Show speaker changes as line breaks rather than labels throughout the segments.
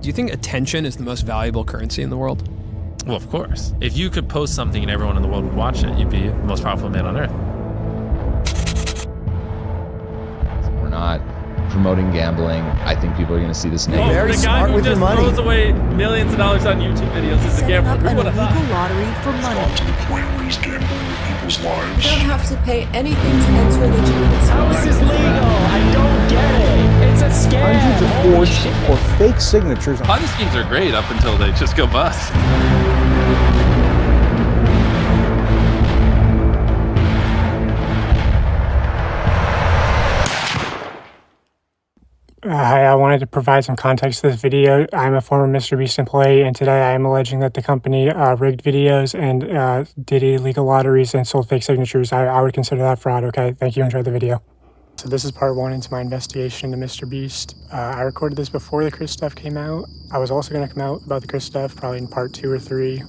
Do you think attention is the most valuable currency in the world?
Well, of course. If you could post something and everyone in the world would watch it, you'd be the most powerful man on earth.
We're not promoting gambling. I think people are going to see this negative.
Very smart with your money.
The guy who just throws away millions of dollars on YouTube videos is a gambler. Who would have thought?
Illegal lottery for money.
To the point where he's gambling with people's lives.
You don't have to pay anything to enter legitimate sports.
How is this legal? I don't get it. It's a scam.
Hundreds of boards or fake signatures.
Ponzi schemes are great up until they just go bust.
Hi, I wanted to provide some context to this video. I'm a former MrBeast employee, and today I am alleging that the company rigged videos and did illegal lotteries and sold fake signatures. I would consider that fraud, okay? Thank you, enjoy the video. So this is part one into my investigation into MrBeast. I recorded this before the Kris stuff came out. I was also going to come out about the Kris stuff probably in part 2 or 3.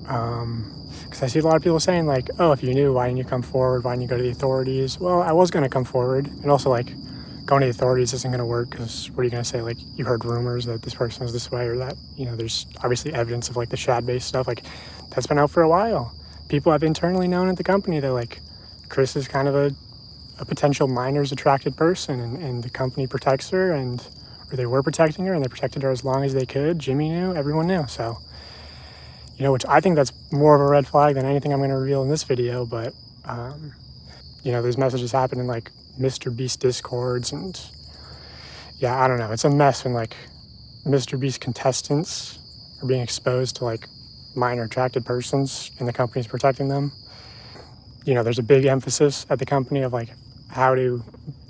Because I see a lot of people saying like, oh, if you knew, why didn't you come forward? Why didn't you go to the authorities? Well, I was going to come forward, and also like, going to the authorities isn't going to work because what are you going to say? Like, you heard rumors that this person was this way or that, you know, there's obviously evidence of like the shad-based stuff. Like, that's been out for a while. People have internally known at the company that like Kris is kind of a potential minors attracted person and the company protects her or they were protecting her and they protected her as long as they could. Jimmy knew, everyone knew. So, you know, which I think that's more of a red flag than anything I'm going to reveal in this video. But, you know, these messages happen in like MrBeast discords and yeah, I don't know. It's a mess when like MrBeast contestants are being exposed to like minor attracted persons and the company's protecting them. You know, there's a big emphasis at the company of like how to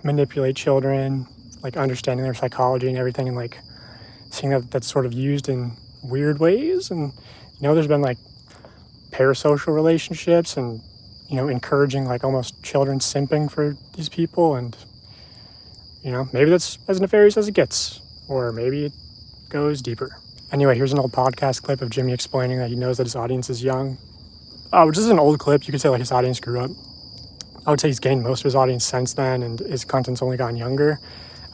manipulate children, like understanding their psychology and everything, and like seeing that that's sort of used in weird ways. And you know, there's been like parasocial relationships and, you know, encouraging like almost children simping for these people. And, you know, maybe that's as nefarious as it gets, or maybe it goes deeper. Anyway, here's an old podcast clip of Jimmy explaining that he knows that his audience is young. Which is an old clip. You could say like his audience grew up. I would say he's gained most of his audience since then and his content's only gotten younger.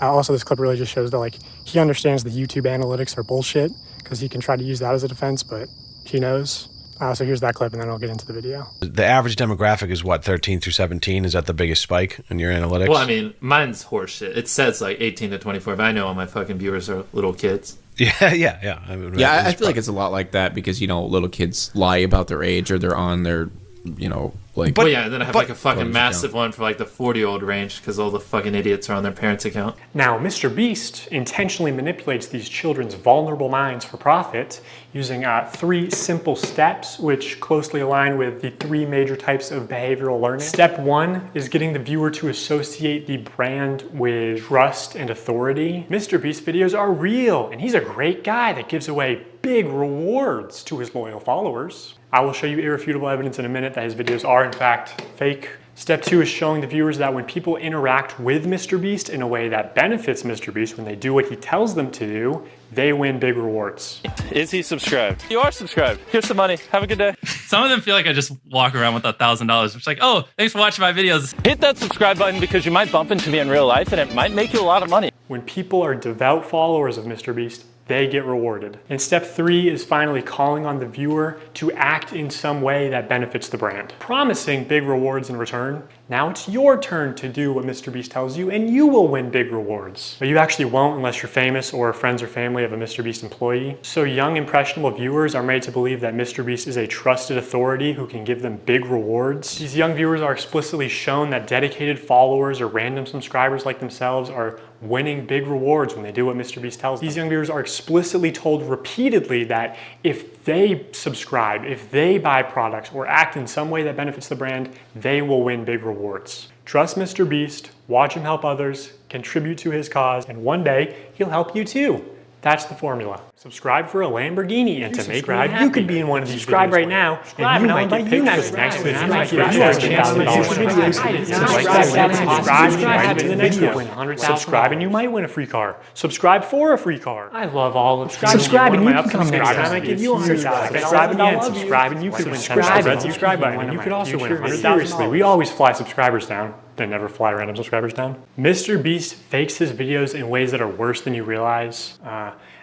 Also, this clip really just shows that like he understands the YouTube analytics are bullshit because he can try to use that as a defense, but he knows. So here's that clip and then I'll get into the video.
The average demographic is what, 13 through 17? Is that the biggest spike in your analytics?
Well, I mean, mine's horseshit. It says like 18 to 24, but I know all my fucking viewers are little kids.
Yeah.
I feel like it's a lot like that because, you know, little kids lie about their age or they're on their, you know, like...
But yeah, and then I have like a fucking massive one for like the 40-year-old range because all the fucking idiots are on their parents' account.
Now, MrBeast intentionally manipulates these children's vulnerable minds for profit using 3 simple steps, which closely align with the 3 major types of behavioral learning. Step 1 is getting the viewer to associate the brand with trust and authority. MrBeast videos are real, and he's a great guy that gives away big rewards to his loyal followers. I will show you irrefutable evidence in a minute that his videos are in fact fake. Step 2 is showing the viewers that when people interact with MrBeast in a way that benefits MrBeast, when they do what he tells them to do, they win big rewards.
Is he subscribed? You are subscribed. Here's some money. Have a good day.
Some of them feel like I just walk around with $1,000. It's like, oh, thanks for watching my videos.
Hit that subscribe button because you might bump into me in real life and it might make you a lot of money.
When people are devout followers of MrBeast, they get rewarded. And step 3 is finally calling on the viewer to act in some way that benefits the brand, promising big rewards in return. Now it's your turn to do what MrBeast tells you and you will win big rewards. But you actually won't unless you're famous or friends or family of a MrBeast employee. So young, impressionable viewers are made to believe that MrBeast is a trusted authority who can give them big rewards. These young viewers are explicitly shown that dedicated followers or random subscribers like themselves are winning big rewards when they do what MrBeast tells them. These young viewers are explicitly told repeatedly that if they subscribe, if they buy products or act in some way that benefits the brand, they will win big rewards. Trust MrBeast, watch him help others, contribute to his cause, and one day he'll help you too. That's the formula. Subscribe for a Lamborghini, and to make it happen, you could be in one of these. Subscribe right now, and you might get pictures next to it. You might get $200,000. Subscribe to the next video. Subscribe, and you might win a free car. Subscribe for a free car. I love all of subscribe, and you can come next time. I give you $100,000. Subscribe again. Subscribe, and you could win $10. Red subscribe button, and you could also win $100,000. Seriously, we always fly subscribers down. They never fly random subscribers down. MrBeast fakes his videos in ways that are worse than you realize.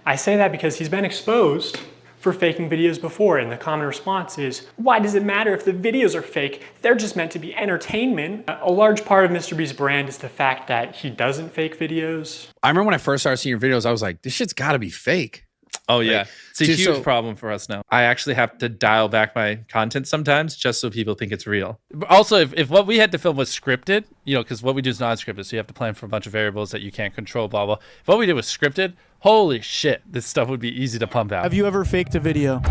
I say that because he's been exposed for faking videos before, and the common response is, why does it matter if the videos are fake? They're just meant to be entertainment. A large part of MrBeast's brand is the fact that he doesn't fake videos.
I remember when I first started seeing your videos, I was like, this shit's gotta be fake.
Oh yeah, it's a
just
huge
so-
problem for us now. I actually have to dial back my content sometimes just so people think it's real. But also, if what we had to film was scripted, you know, because what we do is non-scripted, so you have to plan for a bunch of variables that you can't control, blah, blah. If what we did was scripted, holy shit, this stuff would be easy to pump out.
Have you ever faked a video?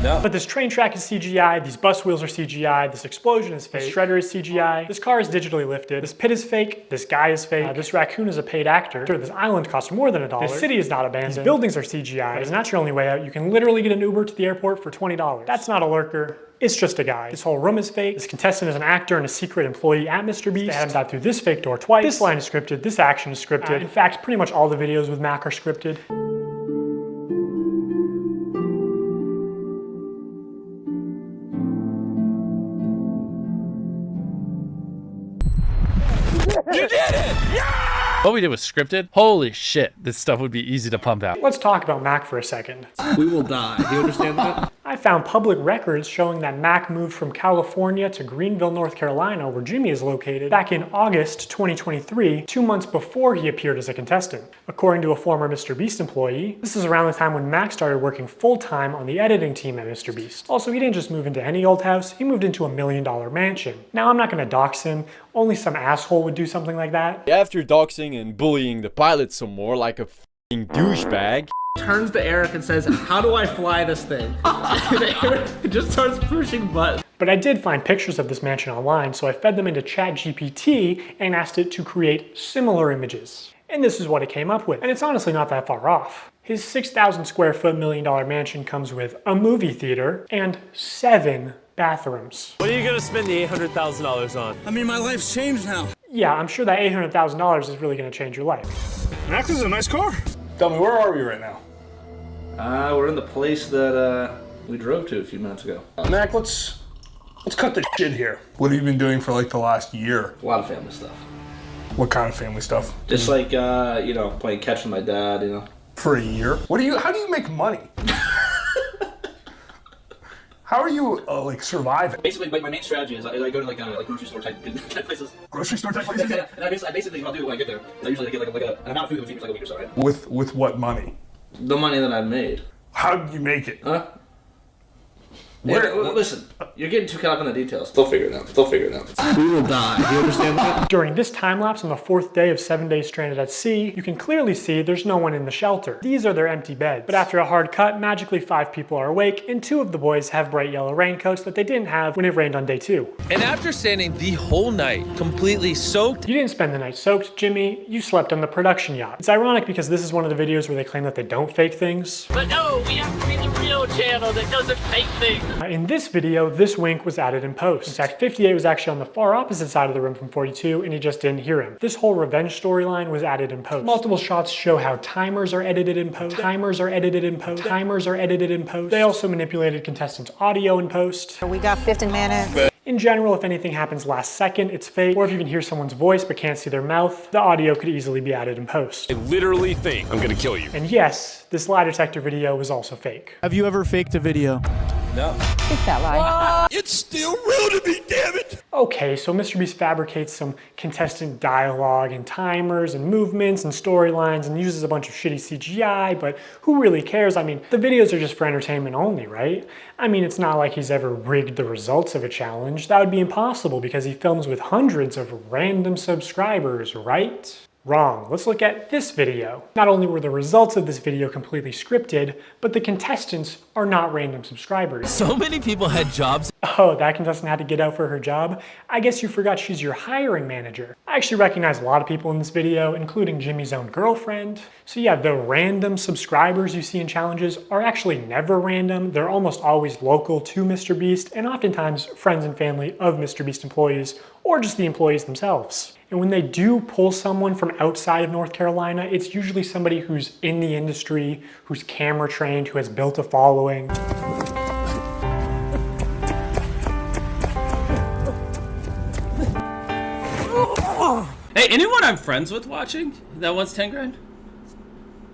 No.
But this train track is CGI, these bus wheels are CGI, this explosion is fake, this shredder is CGI, this car is digitally lifted, this pit is fake, this guy is fake, this raccoon is a paid actor, this island costs more than $1, this city is not abandoned, these buildings are CGI, but it's not your only way out. You can literally get an Uber to the airport for $20. That's not a lurker. It's just a guy. This whole room is fake. This contestant is an actor and a secret employee at MrBeast. They had him dive through this fake door twice. This line is scripted. This action is scripted. In fact, pretty much all the videos with Mac are scripted.
You did it! Yeah! What we did was scripted. Holy shit, this stuff would be easy to pump out.
Let's talk about Mac for a second.
We will die. Do you understand that?
I found public records showing that Mac moved from California to Greenville, North Carolina, where Jimmy is located, back in August 2023, 2 months before he appeared as a contestant. According to a former MrBeast employee, this is around the time when Mac started working full-time on the editing team at MrBeast. Also, he didn't just move into any old house, he moved into a $1 million mansion. Now, I'm not gonna dox him, only some asshole would do something like that.
After doxing and bullying the pilot some more like a f***ing douchebag,
Turns to Eric and says, how do I fly this thing? And Eric just starts pushing buttons.
But I did find pictures of this mansion online, so I fed them into ChatGPT and asked it to create similar images. And this is what it came up with. And it's honestly not that far off. His 6,000 square foot $1 million mansion comes with a movie theater and 7 bathrooms.
What are you gonna spend the $800,000 on?
I mean, my life's changed now.
Yeah, I'm sure that $800,000 is really gonna change your life.
Max is a nice car.
Tell me, where are we right now?
We're in the place that we drove to a few minutes ago.
Mac, let's cut the shit here. What have you been doing for like the last year?
A lot of family stuff.
What kind of family stuff?
Just like, you know, playing catch with my dad, you know.
For a year? How do you make money? How are you, like, surviving?
Basically, my main strategy is I go to, like grocery store type places.
Grocery store type places?
Yeah, and I basically, what I'll do when I get there, I usually get, like an amount of food that would feed me for, like, a week or so, right?
With what money?
The money that I've made.
How did you make it?
Huh? Listen, you're getting too caught up in the details. They'll figure it out.
We will die. Do you understand that?
During this time lapse on the 4th day of 7 days stranded at sea, you can clearly see there's no one in the shelter. These are their empty beds. But after a hard cut, magically 5 people are awake, and 2 of the boys have bright yellow raincoats that they didn't have when it rained on day 2.
And after standing the whole night completely soaked.
You didn't spend the night soaked, Jimmy. You slept on the production yacht. It's ironic because this is one of the videos where they claim that they don't fake things.
But no, we have to be the real channel that doesn't fake things.
In this video, this wink was added in post. In fact, 58 was actually on the far opposite side of the room from 42, and he just didn't hear him. This whole revenge storyline was added in post. Multiple shots show how timers are edited in post. Timers are edited in post. Timers are edited in post. They also manipulated contestants' audio in post.
We got 15 minutes.
In general, if anything happens last second, it's fake. Or if you can hear someone's voice but can't see their mouth, the audio could easily be added in post.
I literally think I'm gonna kill you.
And yes, this lie detector video was also fake.
Have you ever faked a video?
No.
Think that lie.
It's still real to me, damn it!
Okay, so MrBeast fabricates some contestant dialogue and timers and movements and storylines and uses a bunch of shitty CGI, but who really cares? I mean, the videos are just for entertainment only, right? I mean, it's not like he's ever rigged the results of a challenge. That would be impossible because he films with hundreds of random subscribers, right? Wrong. Let's look at this video. Not only were the results of this video completely scripted, but the contestants are not random subscribers.
So many people had jobs.
Oh, that contestant had to get out for her job? I guess you forgot she's your hiring manager. I actually recognize a lot of people in this video, including Jimmy's own girlfriend. So yeah, the random subscribers you see in challenges are actually never random. They're almost always local to MrBeast and oftentimes friends and family of MrBeast employees or just the employees themselves. And when they do pull someone from outside of North Carolina, it's usually somebody who's in the industry, who's camera trained, who has built a following.
Hey, anyone I'm friends with watching that wants 10 grand?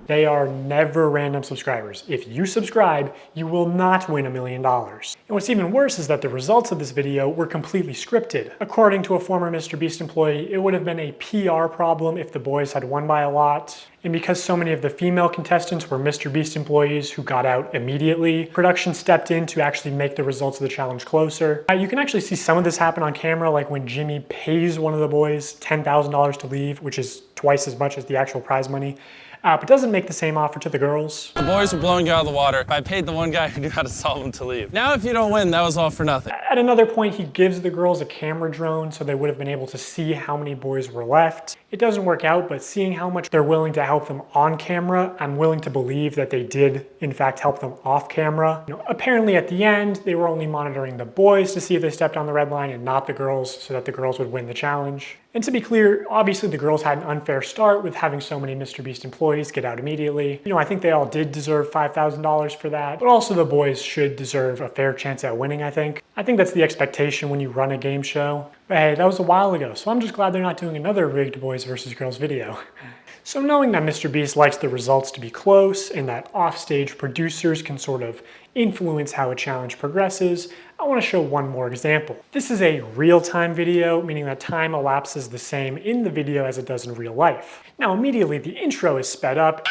They are never random subscribers. If you subscribe, you will not win $1 million. And what's even worse is that the results of this video were completely scripted. According to a former MrBeast employee, it would have been a PR problem if the boys had won by a lot. And because so many of the female contestants were MrBeast employees who got out immediately, production stepped in to actually make the results of the challenge closer. You can actually see some of this happen on camera, like when Jimmy pays one of the boys $10,000 to leave, which is twice as much as the actual prize money. But doesn't make the same offer to the girls.
The boys were blowing you out of the water. I paid the one guy who knew how to solve them to leave. Now if you don't win, that was all for nothing.
At another point, he gives the girls a camera drone so they would have been able to see how many boys were left. It doesn't work out, but seeing how much they're willing to help them on camera, I'm willing to believe that they did, in fact, help them off camera. Apparently at the end, they were only monitoring the boys to see if they stepped on the red line and not the girls, so that the girls would win the challenge. And to be clear, obviously the girls had an unfair start with having so many MrBeast employees get out immediately. I think they all did deserve $5,000 for that, but also the boys should deserve a fair chance at winning, I think. I think that's the expectation when you run a game show. But hey, that was a while ago, so I'm just glad they're not doing another rigged boys versus girls video. So knowing that MrBeast likes the results to be close and that offstage producers can sort of influence how a challenge progresses, I want to show one more example. This is a real-time video, meaning that time elapses the same in the video as it does in real life. Now immediately the intro is sped up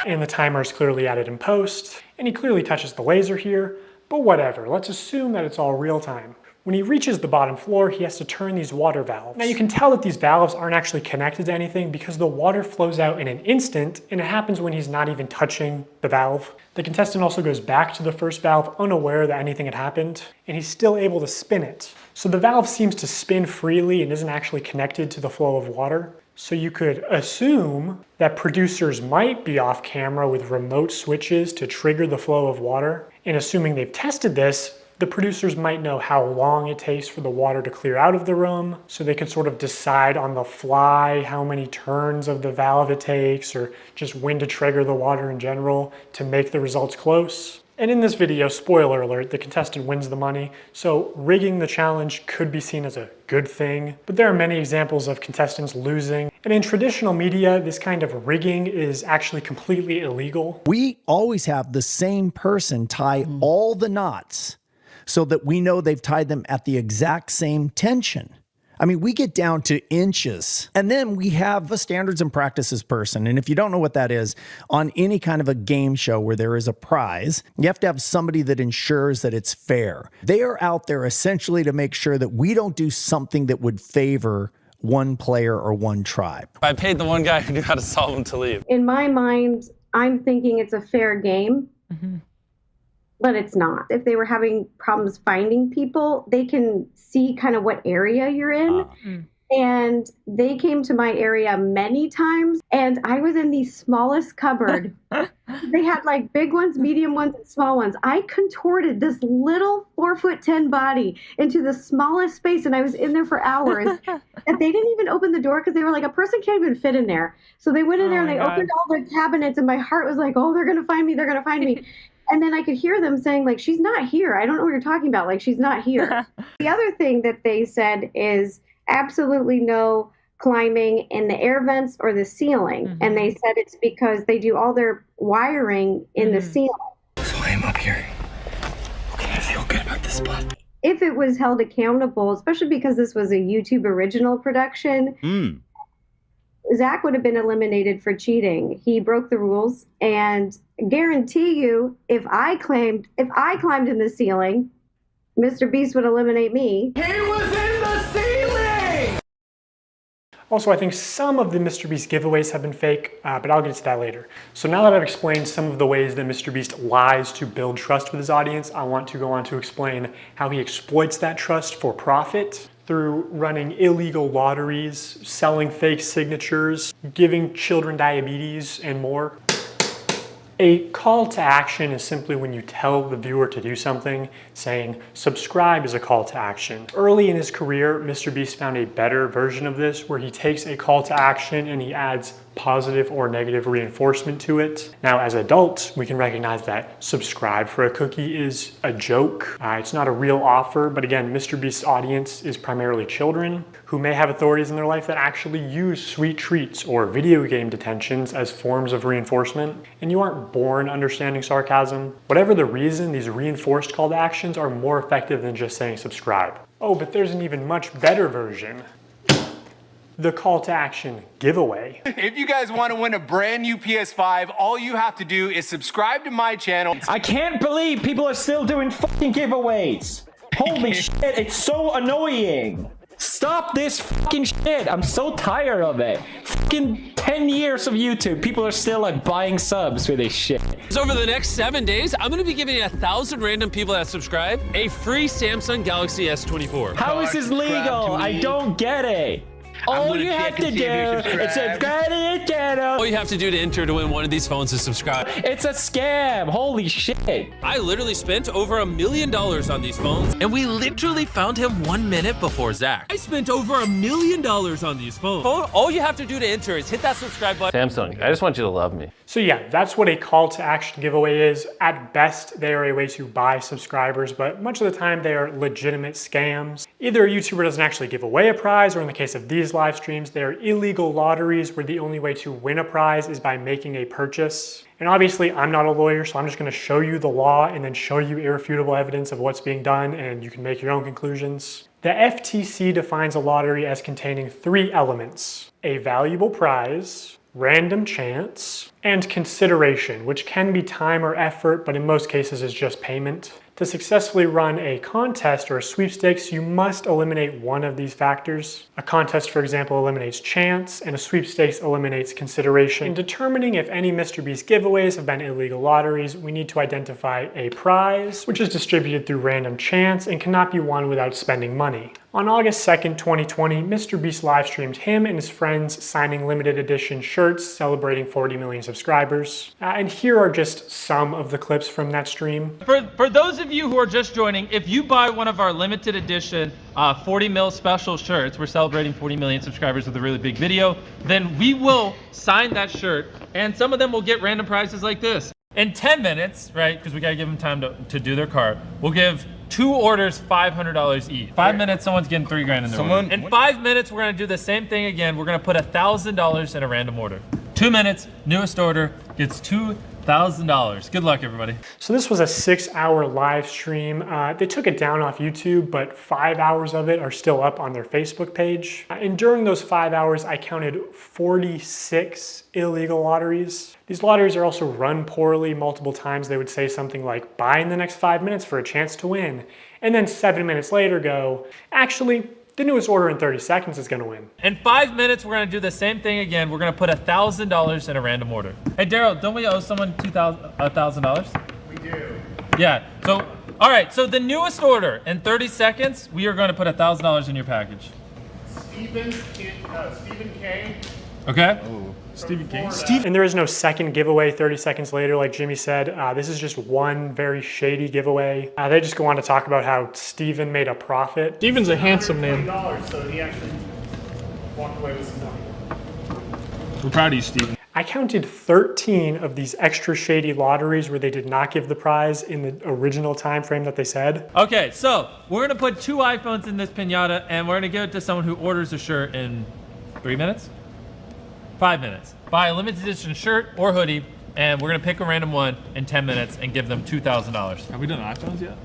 and the timer is clearly added in post, and he clearly touches the laser here, but whatever, let's assume that it's all real time. When he reaches the bottom floor, he has to turn these water valves. Now you can tell that these valves aren't actually connected to anything because the water flows out in an instant, and it happens when he's not even touching the valve. The contestant also goes back to the first valve unaware that anything had happened, and he's still able to spin it. So the valve seems to spin freely and isn't actually connected to the flow of water. So you could assume that producers might be off camera with remote switches to trigger the flow of water. And assuming they've tested this, the producers might know how long it takes for the water to clear out of the room, so they can sort of decide on the fly how many turns of the valve it takes, or just when to trigger the water in general to make the results close. And in this video, spoiler alert, the contestant wins the money, so rigging the challenge could be seen as a good thing, but there are many examples of contestants losing. And in traditional media, this kind of rigging is actually completely illegal.
We always have the same person tie all the knots so that we know they've tied them at the exact same tension. I mean, we get down to inches. And then we have a standards and practices person. And if you don't know what that is, on any kind of a game show where there is a prize, you have to have somebody that ensures that it's fair. They are out there essentially to make sure that we don't do something that would favor one player or one tribe.
I paid the one guy who knew how to solve them to leave.
In my mind, I'm thinking it's a fair game. But it's not. If they were having problems finding people, they can see kind of what area you're in. And they came to my area many times, and I was in the smallest cupboard. They had like big ones, medium ones, and small ones. I contorted this little 4'10" body into the smallest space, and I was in there for hours. And they didn't even open the door because they were like, a person can't even fit in there. So they went in there and they opened all the cabinets, and my heart was like, oh, they're gonna find me, they're gonna find me. And then I could hear them saying, like, she's not here. I don't know what you're talking about. Like, she's not here. The other thing that they said is absolutely no climbing in the air vents or the ceiling. And they said it's because they do all their wiring in the ceiling.
So I am up here. Okay, I feel good about this spot.
If it was held accountable, especially because this was a YouTube original production, Zach would have been eliminated for cheating. He broke the rules, and guarantee you, if I climbed in the ceiling, MrBeast would eliminate me.
He was in the ceiling!
Also, I think some of the MrBeast giveaways have been fake, but I'll get to that later. So now that I've explained some of the ways that MrBeast lies to build trust with his audience, I want to go on to explain how he exploits that trust for profit through running illegal lotteries, selling fake signatures, giving children diabetes, and more. A call to action is simply when you tell the viewer to do something, saying subscribe is a call to action. Early in his career, MrBeast found a better version of this where he takes a call to action and he adds positive or negative reinforcement to it. Now, as adults, we can recognize that subscribe for a cookie is a joke. It's not a real offer, but again, MrBeast's audience is primarily children who may have authorities in their life that actually use sweet treats or video game detentions as forms of reinforcement, and you aren't born understanding sarcasm. Whatever the reason, these reinforced call to actions are more effective than just saying subscribe. Oh, but there's an even much better version. The call to action giveaway.
If you guys want to win a brand new PS5, all you have to do is subscribe to my channel.
I can't believe people are still doing fucking giveaways. Holy shit, it's so annoying. Stop this fucking shit. I'm so tired of it. Fucking 10 years of YouTube, people are still like buying subs for this shit.
Over the next 7 days, I'm gonna be giving 1,000 random people that subscribe a free Samsung Galaxy S24.
How is this legal? I don't get it. All you have to do is subscribe to the channel.
All you have to do to enter to win one of these phones is subscribe.
It's a scam. Holy shit.
I literally spent over $1 million on these phones, and we literally found him 1 minute before Zach. I spent over $1 million on these phones. All you have to do to enter is hit that subscribe button.
Samsung, I just want you to love me.
So yeah, that's what a call to action giveaway is. At best, they are a way to buy subscribers, but much of the time they are legitimate scams. Either a YouTuber doesn't actually give away a prize, or in the case of these live streams, they are illegal lotteries where the only way to win a prize is by making a purchase. And obviously, I'm not a lawyer, so I'm just gonna show you the law and then show you irrefutable evidence of what's being done, and you can make your own conclusions. The FTC defines a lottery as containing 3 elements: a valuable prize, random chance, and consideration, which can be time or effort, but in most cases is just payment. To successfully run a contest or a sweepstakes, you must eliminate one of these factors. A contest, for example, eliminates chance, and a sweepstakes eliminates consideration. In determining if any MrBeast giveaways have been illegal lotteries, we need to identify a prize, which is distributed through random chance and cannot be won without spending money. On August 2nd, 2020, MrBeast live streamed him and his friends signing limited edition shirts celebrating 40 million subscribers. And here are just some of the clips from that stream.
For those of you who are just joining, if you buy one of our limited edition 40 mil special shirts, we're celebrating 40 million subscribers with a really big video, then we will sign that shirt, and some of them will get random prizes like this. In 10 minutes, right, because we gotta give them time to do their cart, we'll give 2 orders $500 each. 5 minutes, someone's getting $3 grand in their order. In 5 minutes, we're gonna do the same thing again. We're gonna put $1,000 in a random order. 2 minutes, newest order gets $2,000. Good luck, everybody.
So this was a 6-hour live stream. They took it down off YouTube, but 5 hours of it are still up on their Facebook page. And during those 5 hours, I counted 46 illegal lotteries. These lotteries are also run poorly. Multiple times they would say something like, buy in the next 5 minutes for a chance to win. And then 7 minutes later go, actually, the newest order in 30 seconds is gonna win.
In 5 minutes, we're gonna do the same thing again. We're gonna put $1,000 in a random order. Hey, Daryl, don't we owe someone $1,000?
We do.
Yeah, so, all right, so the newest order, in 30 seconds, we are gonna put $1,000 in your package.
Stephen K.
Okay?
Stephen King.
And there is no second giveaway 30 seconds later, like Jimmy said. This is just one very shady giveaway. They just go on to talk about how Steven made a profit.
Steven's a handsome name. So he actually walked away with some money. We're proud of you, Steven.
I counted 13 of these extra shady lotteries where they did not give the prize in the original time frame that they said.
Okay, so we're gonna put 2 iPhones in this piñata, and we're gonna give it to someone who orders a shirt in 3 minutes? 5 minutes. Buy a limited edition shirt or hoodie, and we're gonna pick a random one in 10 minutes and give them $2,000.
Have we done iPhones yet?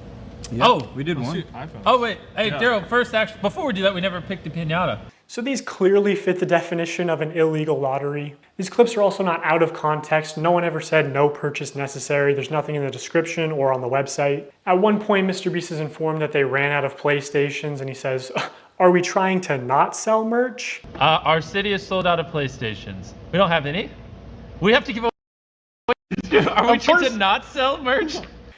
Yeah. Oh,
we did one.
Oh wait, hey Daryl, first actually, before we do that, we never picked a piñata.
So these clearly fit the definition of an illegal lottery. These clips are also not out of context. No one ever said no purchase necessary. There's nothing in the description or on the website. At one point, MrBeast is informed that they ran out of PlayStations, and he says, are we trying to not sell merch?
Our city is sold out of PlayStations. We don't have any. We have to give away. Are we trying to not sell merch?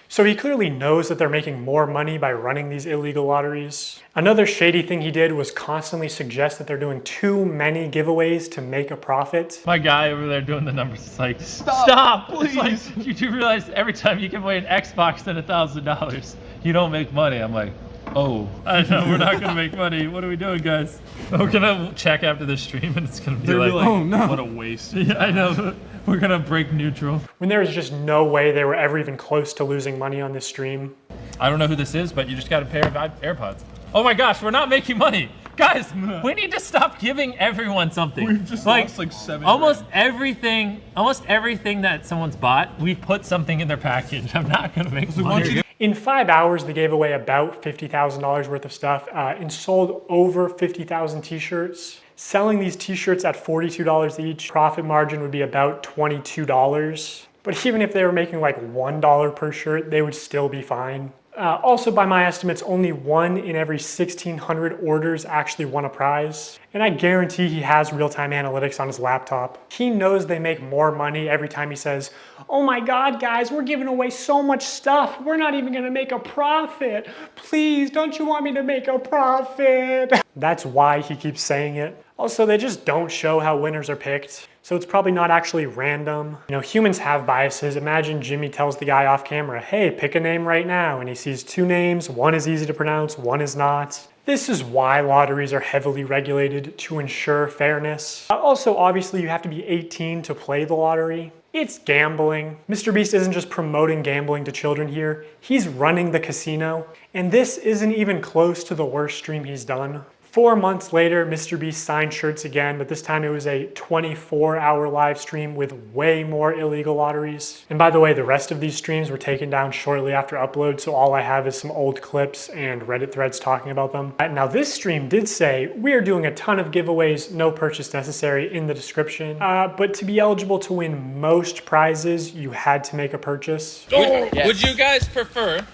So he clearly knows that they're making more money by running these illegal lotteries. Another shady thing he did was constantly suggest that they're doing too many giveaways to make a profit.
My guy over there doing the numbers is like, stop, please. It's like, you do realize every time you give away an Xbox and $1,000, you don't make money. I'm like, Oh, I know we're not gonna make money. What are we doing, guys? We're gonna check after the stream, and it's gonna be like,
oh no, what a waste.
Yeah, I know. We're gonna break neutral.
When there was just no way they were ever even close to losing money on this stream.
I don't know who this is, but you just got a pair of AirPods. Oh my gosh, we're not making money. Guys, we need to stop giving everyone something.
We've just lost like 7
almost everything that someone's bought, we've put something in their package. I'm not gonna make money.
In 5 hours, they gave away about $50,000 worth of stuff and sold over 50,000 t-shirts. Selling these t-shirts at $42 each, profit margin would be about $22. But even if they were making like $1 per shirt, they would still be fine. Also, by my estimates, only 1 in every 1,600 orders actually won a prize. And I guarantee he has real-time analytics on his laptop. He knows they make more money every time he says, "Oh my God, guys, we're giving away so much stuff. We're not even gonna make a profit. Please, don't you want me to make a profit?" That's why he keeps saying it. Also, they just don't show how winners are picked. So it's probably not actually random. You know, humans have biases. Imagine Jimmy tells the guy off camera, "Hey, pick a name right now." And he sees 2 names. One is easy to pronounce, one is not. This is why lotteries are heavily regulated, to ensure fairness. Also, obviously, you have to be 18 to play the lottery. It's gambling. MrBeast isn't just promoting gambling to children here. He's running the casino. And this isn't even close to the worst stream he's done. 4 months later, MrBeast signed shirts again, but this time it was a 24-hour live stream with way more illegal lotteries. And by the way, the rest of these streams were taken down shortly after upload, so all I have is some old clips and Reddit threads talking about them. Now this stream did say, "We are doing a ton of giveaways, no purchase necessary," in the description. But to be eligible to win most prizes, you had to make a purchase.
Would you guys prefer,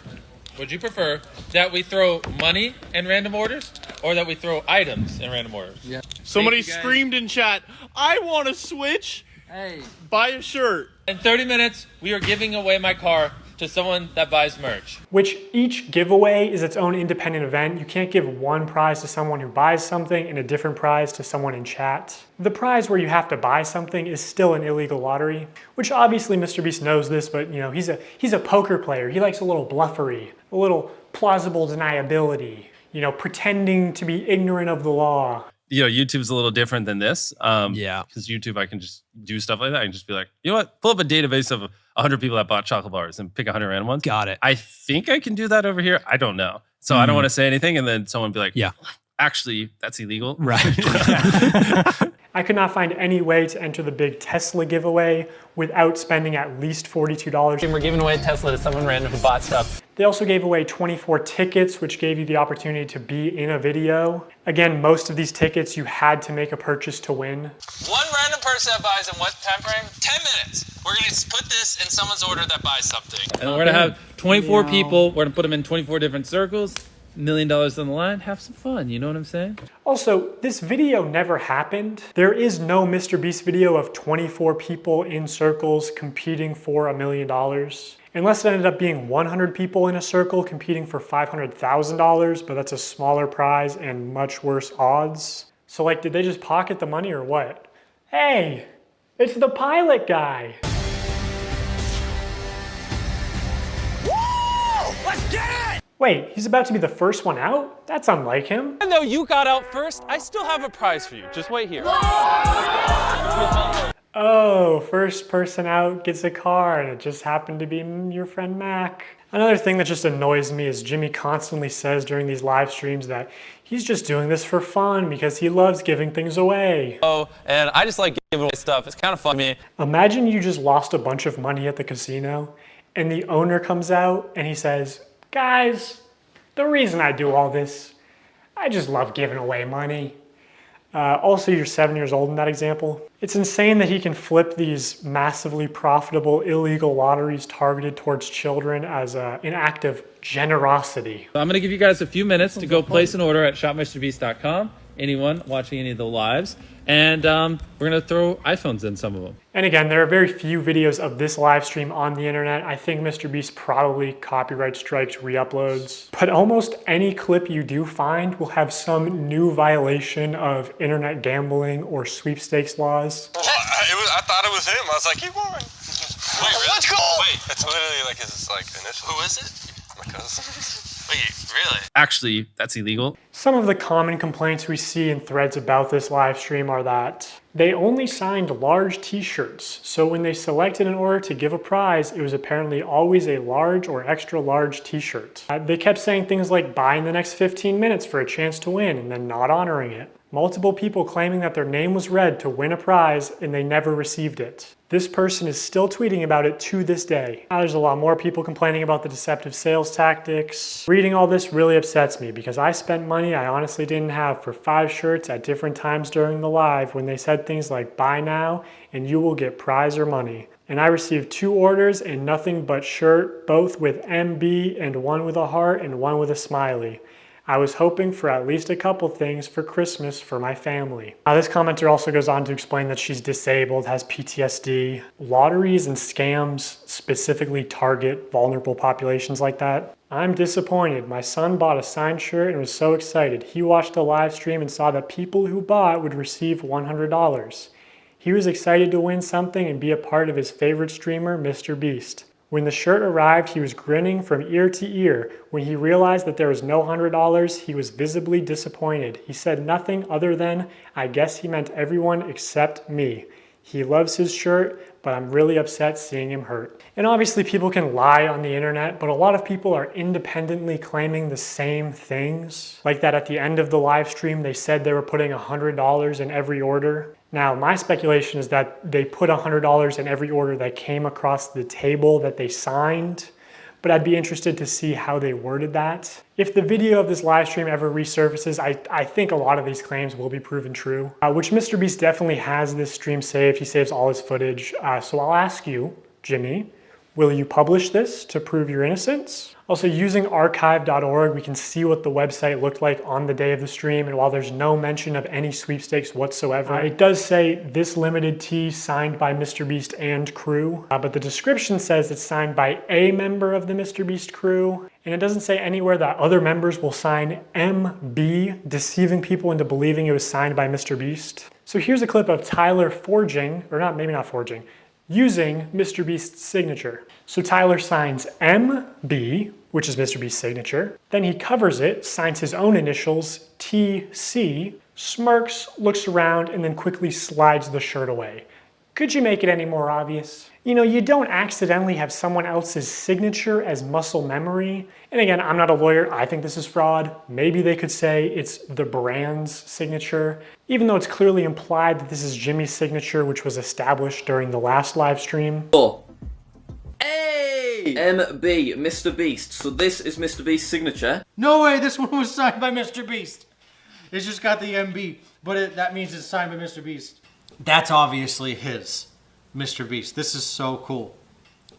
that we throw money in random orders or that we throw items in random orders?
Yeah. Somebody screamed in chat, "I want to switch. Hey, buy a shirt."
In 30 minutes, we are giving away my car to someone that buys merch.
Which each giveaway is its own independent event. You can't give one prize to someone who buys something and a different prize to someone in chat. The prize where you have to buy something is still an illegal lottery, which obviously MrBeast knows this, but you know, he's a poker player. He likes a little bluffery, a little plausible deniability, you know, pretending to be ignorant of the law.
You know, YouTube's a little different than this. Yeah. Because YouTube, I can just do stuff like that. I can just be like, you know what? Pull up a database of 100 people that bought chocolate bars and pick 100 random ones. Got it. I think I can do that over here. I don't know. So I don't want to say anything. And then someone be like, yeah, actually, that's illegal. Right.
I could not find any way to enter the big Tesla giveaway without spending at least $42.
And we're giving away a Tesla to someone random who bought stuff.
They also gave away 24 tickets, which gave you the opportunity to be in a video. Again, most of these tickets you had to make a purchase to win.
One random person that buys in what time frame? 10 minutes. We're going to put this in someone's order that buys something.
And we're going to have 24 people. We're going to put them in 24 different circles. $1 million on the line. Have some fun. You know what I'm saying?
Also, this video never happened. There is no MrBeast video of 24 people in circles competing for $1 million. Unless it ended up being 100 people in a circle competing for $500,000, but that's a smaller prize and much worse odds. So like, did they just pocket the money or what? Hey, it's the pilot guy.
Woo! Let's get it!
Wait, he's about to be the first one out? That's unlike him.
Even though you got out first, I still have a prize for you. Just wait here.
Oh, first person out gets a car, and it just happened to be your friend Mac. Another thing that just annoys me is Jimmy constantly says during these live streams that he's just doing this for fun because he loves giving things away.
Oh, and I just like giving away stuff. It's kind of fun to me.
Imagine you just lost a bunch of money at the casino, and the owner comes out and he says, "Guys, the reason I do all this, I just love giving away money." Also, you're 7 years old in that example. It's insane that he can flip these massively profitable illegal lotteries targeted towards children as an act of generosity.
So I'm going to give you guys a few minutes to go place an order at shopmrbeast.com. Anyone watching any of the lives. And we're going to throw iPhones in some of them.
And again, there are very few videos of this live stream on the internet. I think MrBeast probably copyright strikes re-uploads. But almost any clip you do find will have some new violation of internet gambling or sweepstakes laws.
I thought it was him. I was like, he won. Wait, really? Let's go! Wait, it's literally like his initial. Who is it? My cousin. Wait, really?
Actually, that's illegal.
Some of the common complaints we see in threads about this live stream are that they only signed large t-shirts. So when they selected an order to give a prize, it was apparently always a large or extra large t-shirt. They kept saying things like buy in the next 15 minutes for a chance to win and then not honoring it. Multiple people claiming that their name was read to win a prize and they never received it. This person is still tweeting about it to this day. There's a lot more people complaining about the deceptive sales tactics. Reading all this really upsets me because I spent money I honestly didn't have for 5 shirts at different times during the live when they said things like buy now and you will get prize or money. And I received 2 orders and nothing but shirt, both with MB and one with a heart and one with a smiley. I was hoping for at least a couple things for Christmas for my family. This commenter also goes on to explain that she's disabled, has PTSD. Lotteries and scams specifically target vulnerable populations like that. I'm disappointed. My son bought a signed shirt and was so excited. He watched the live stream and saw that people who bought would receive $100. He was excited to win something and be a part of his favorite streamer, MrBeast. When the shirt arrived, he was grinning from ear to ear. When he realized that there was no $100, he was visibly disappointed. He said nothing other than, I guess he meant everyone except me. He loves his shirt, but I'm really upset seeing him hurt. And obviously people can lie on the internet, but a lot of people are independently claiming the same things. Like that at the end of the live stream, they said they were putting $100 in every order. Now, my speculation is that they put $100 in every order that came across the table that they signed, but I'd be interested to see how they worded that. If the video of this live stream ever resurfaces, I think a lot of these claims will be proven true, which MrBeast definitely has this stream saved. He saves all his footage. So I'll ask you, Jimmy, will you publish this to prove your innocence? Also, using archive.org, we can see what the website looked like on the day of the stream, and while there's no mention of any sweepstakes whatsoever, it does say this limited tee signed by MrBeast and crew, but the description says it's signed by a member of the MrBeast crew, and it doesn't say anywhere that other members will sign MB, deceiving people into believing it was signed by MrBeast. So here's a clip of Tyler using MrBeast's signature. So Tyler signs MB, which is MrBeast's signature. Then he covers it, signs his own initials, TC, smirks, looks around, and then quickly slides the shirt away. Could you make it any more obvious? You know, you don't accidentally have someone else's signature as muscle memory. And again, I'm not a lawyer. I think this is fraud. Maybe they could say it's the brand's signature, even though it's clearly implied that this is Jimmy's signature, which was established during the last live stream.
Hey! MB, MrBeast. So this is MrBeast's signature.
No way, this one was signed by MrBeast. It's just got the MB, but that means it's signed by MrBeast. That's obviously his, MrBeast. This is so cool.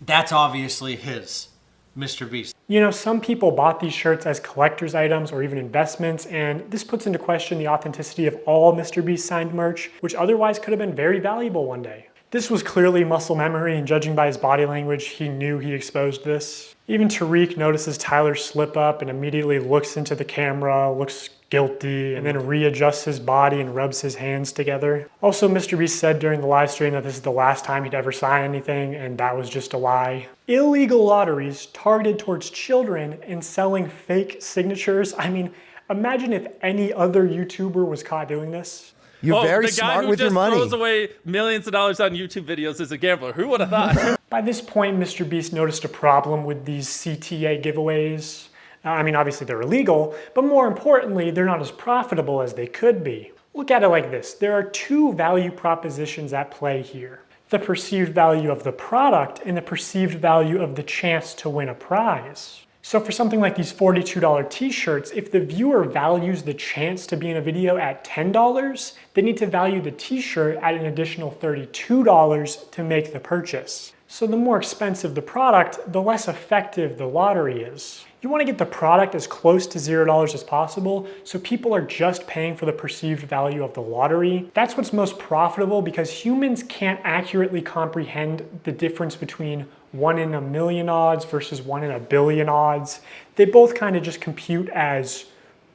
That's obviously his, MrBeast.
You know, some people bought these shirts as collector's items or even investments, and this puts into question the authenticity of all MrBeast signed merch, which otherwise could have been very valuable one day. This was clearly muscle memory, and judging by his body language, he knew he exposed this. Even Tariq notices Tyler slip up and immediately looks into the camera, looks guilty, and then readjusts his body and rubs his hands together. Also, MrBeast said during the live stream that this is the last time he'd ever sign anything, and that was just a lie. Illegal lotteries targeted towards children and selling fake signatures. I mean, imagine if any other YouTuber was caught doing this.
You're very smart with your money.
The guy who just throws away millions of dollars on YouTube videos is a gambler. Who would have thought?
By this point, MrBeast noticed a problem with these CTA giveaways. I mean, obviously they're illegal, but more importantly, they're not as profitable as they could be. Look at it like this. There are 2 value propositions at play here. The perceived value of the product and the perceived value of the chance to win a prize. So for something like these $42 t-shirts, if the viewer values the chance to be in a video at $10, they need to value the t-shirt at an additional $32 to make the purchase. So the more expensive the product, the less effective the lottery is. You want to get the product as close to $0 as possible, so people are just paying for the perceived value of the lottery. That's what's most profitable because humans can't accurately comprehend the difference between 1 in a million odds versus 1 in a billion odds. They both kind of just compute as,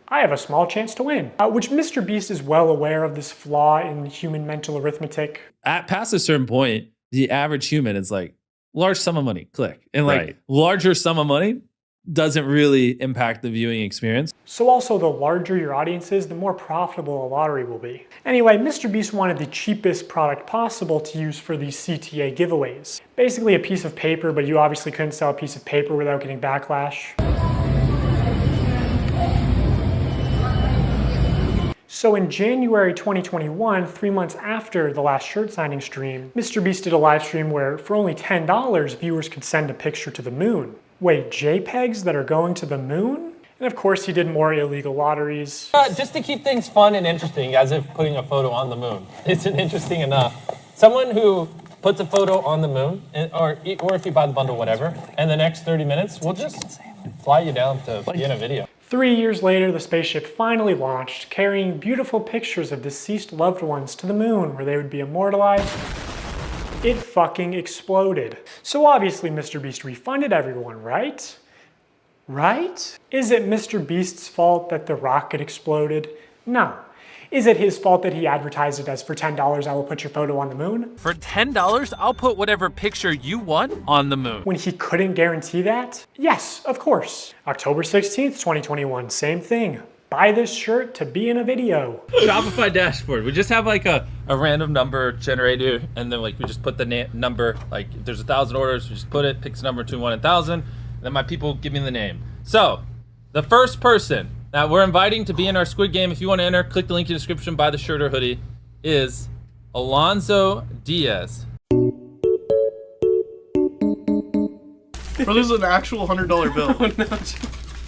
I have a small chance to win, which MrBeast is well aware of this flaw in human mental arithmetic.
Past a certain point, the average human is like, large sum of money, click. And like larger sum of money, doesn't really impact the viewing experience.
So also, the larger your audience is, the more profitable a lottery will be. Anyway, MrBeast wanted the cheapest product possible to use for these CTA giveaways. Basically a piece of paper, but you obviously couldn't sell a piece of paper without getting backlash. So in January 2021, 3 months after the last shirt signing stream, MrBeast did a live stream where for only $10, viewers could send a picture to the moon. Wait, JPEGs that are going to the moon? And of course he did more illegal lotteries.
Just to keep things fun and interesting, as if putting a photo on the moon isn't interesting enough. Someone who puts a photo on the moon, or if you buy the bundle, whatever, and the next 30 minutes, we'll just fly you down to be in a video.
3 years later, the spaceship finally launched, carrying beautiful pictures of deceased loved ones to the moon where they would be immortalized. It fucking exploded. So obviously MrBeast refunded everyone, right? Right? Is it MrBeast's fault that the rocket exploded? No. Is it his fault that he advertised it as for $10 I will put your photo on the moon?
For $10, I'll put whatever picture you want on the moon.
When he couldn't guarantee that? Yes, of course. October 16th, 2021, same thing. Buy this shirt to be in a video.
Shopify dashboard. We just have like a random number generator, and then like we just put the number, like if there's 1,000 orders, we just put it, picks a number between 1 and 1,000, and then my people give me the name. So, the first person that we're inviting to be in our Squid Game, if you want to enter, click the link in the description, buy the shirt or hoodie, is Alonzo Diaz.
Bro, this is an actual $100 bill.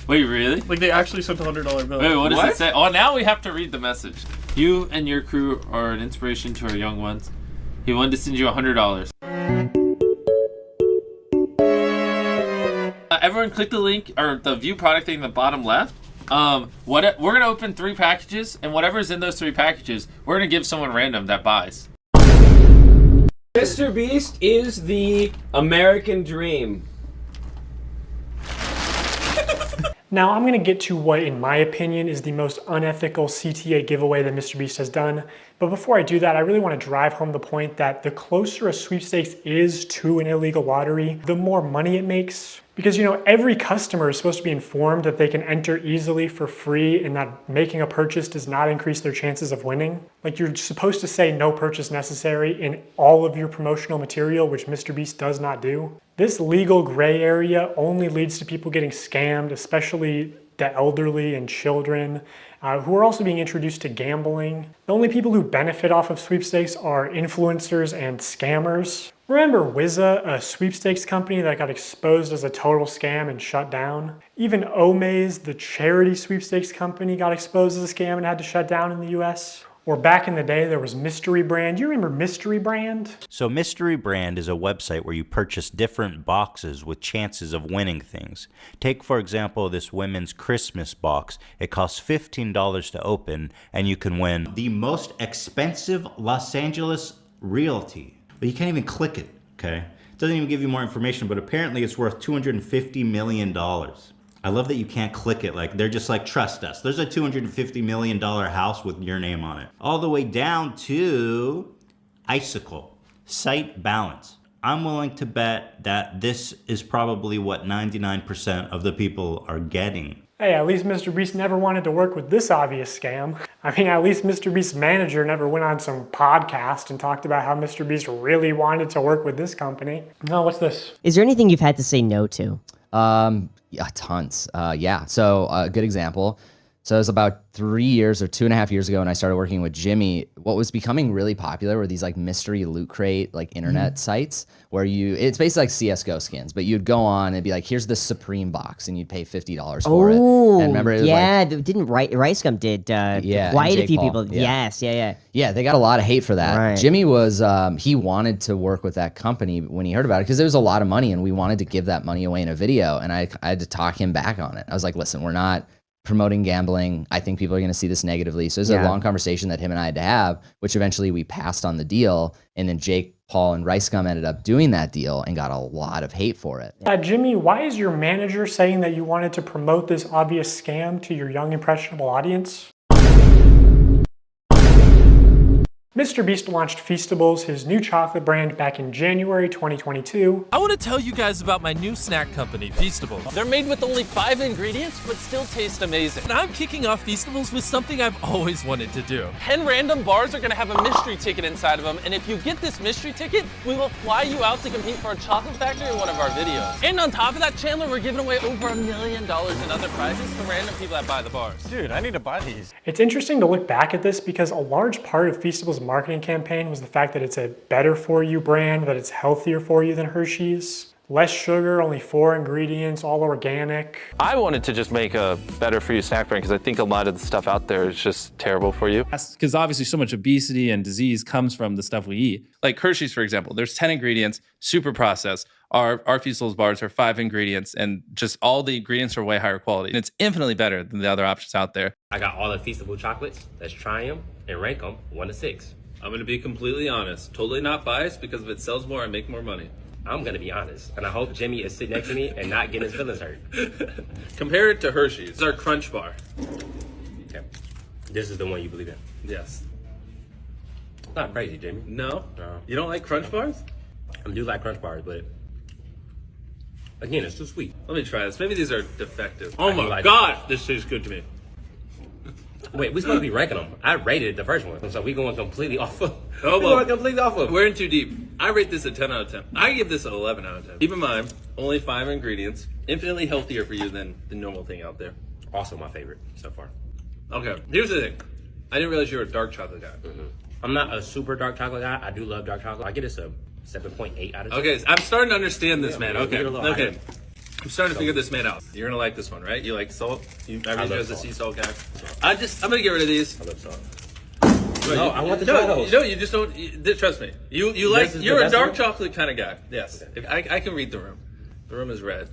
Wait, really?
Like they actually sent a $100 bill.
Wait, what does it say? Oh, now we have to read the message. You and your crew are an inspiration to our young ones. He wanted to send you $100. Everyone click the link or the view product thing in the bottom left. We're gonna open 3 packages, and whatever's in those 3 packages, we're gonna give someone random that buys.
MrBeast is the American dream.
Now I'm gonna get to what, in my opinion, is the most unethical CTA giveaway that MrBeast has done. But before I do that, I really wanna drive home the point that the closer a sweepstakes is to an illegal lottery, the more money it makes. Because, you know, every customer is supposed to be informed that they can enter easily for free and that making a purchase does not increase their chances of winning. Like, you're supposed to say no purchase necessary in all of your promotional material, which MrBeast does not do. This legal gray area only leads to people getting scammed, especially the elderly and children, who are also being introduced to gambling. The only people who benefit off of sweepstakes are influencers and scammers. Remember Wizza, a sweepstakes company that got exposed as a total scam and shut down? Even Omaze, the charity sweepstakes company, got exposed as a scam and had to shut down in the US. Or back in the day, there was Mystery Brand. You remember Mystery Brand?
So Mystery Brand is a website where you purchase different boxes with chances of winning things. Take, for example, this women's Christmas box. It costs $15 to open, and you can win the most expensive Los Angeles realty. But you can't even click it, okay? It doesn't even give you more information, but apparently it's worth $250 million. I love that you can't click it. Like, they're just like, trust us. There's a $250 million house with your name on it. All the way down to Icicle, site balance. I'm willing to bet that this is probably what 99% of the people are getting.
Hey, at least MrBeast never wanted to work with this obvious scam. I mean, at least MrBeast's manager never went on some podcast and talked about how MrBeast really wanted to work with this company. No, what's this?
Is there anything you've had to say no to?
Yeah, tons. Yeah, so a good example. So it was about 3 years or 2.5 years ago when I started working with Jimmy. What was becoming really popular were these like mystery loot crate, like internet sites where it's basically like CSGO skins, but you'd go on and be like, here's the Supreme box and you'd pay $50 for it. And remember, it was
didn't Ricegum did
yeah,
quite a
Jake
few
Paul,
people.
yeah.
Yes,
Yeah, they got a lot of hate for that.
Right.
Jimmy was, he wanted to work with that company when he heard about it because there was a lot of money and we wanted to give that money away in a video. And I had to talk him back on it. I was like, listen, we're not promoting gambling. I think people are going to see this negatively. So it was a long conversation that him and I had to have, which eventually we passed on the deal. And then Jake Paul and Ricegum ended up doing that deal and got a lot of hate for it.
Jimmy, why is your manager saying that you wanted to promote this obvious scam to your young, impressionable audience? MrBeast launched Feastables, his new chocolate brand, back in January 2022.
I want to tell you guys about my new snack company, Feastables. They're made with only 5 ingredients, but still taste amazing. And I'm kicking off Feastables with something I've always wanted to do. 10 random bars are gonna have a mystery ticket inside of them, and if you get this mystery ticket, we will fly you out to compete for a chocolate factory in one of our videos. And on top of that, Chandler, we're giving away over $1 million in other prizes to random people that buy the bars.
Dude, I need to buy these.
It's interesting to look back at this because a large part of Feastables' marketing campaign was the fact that it's a better for you brand, that it's healthier for you than Hershey's. Less sugar, only 4 ingredients, all organic.
I wanted to just make a better for you snack brand because I think a lot of the stuff out there is just terrible for you.
Because obviously so much obesity and disease comes from the stuff we eat. Like Hershey's, for example, there's 10 ingredients, super processed. Our Feastables bars are 5 ingredients, and just all the ingredients are way higher quality. And it's infinitely better than the other options out there.
I got all the Feastable chocolates. Let's try them and rank them 1 to 6.
I'm gonna be completely honest, totally not biased, because if it sells more, I make more money.
I'm gonna be honest, and I hope Jimmy is sitting next to me and not getting his feelings hurt.
Compare it to Hershey's. It's our Crunch Bar.
Okay. This is the one you believe in?
Yes.
Not crazy, Jimmy.
No? You don't like Crunch Bars?
I do like Crunch Bars, but again, it's too sweet.
Let me try this. Maybe these are defective.
I
Oh
do
my
like
God, this tastes good to me.
Wait, we're supposed to be ranking them. I rated the first one, so we're going completely off of.
Oh,
we're
well,
going completely off of.
we're in too deep. I rate this a 10 out of 10. I give this an 11 out of 10. Keep in mind, only 5 ingredients, infinitely healthier for you than the normal thing out there.
Also my favorite so far.
Okay, here's the thing. I didn't realize you were a dark chocolate guy.
I'm not a super dark chocolate guy. I do love dark chocolate. I get this a 7.8 out of 10.
Okay, I'm starting to understand this, man.
we
Okay,
get a little
okay.
higher.
I'm starting to figure this man out. You're gonna like this one, right? You like salt? I read you as a sea salt guy. I'm gonna get rid of these.
I love salt.
No,
I want to try those.
No, you just don't. Trust me. You like.
This is
You're
the
a
best
dark
one?
chocolate kind of guy. Yes. I can read the room. The room is red.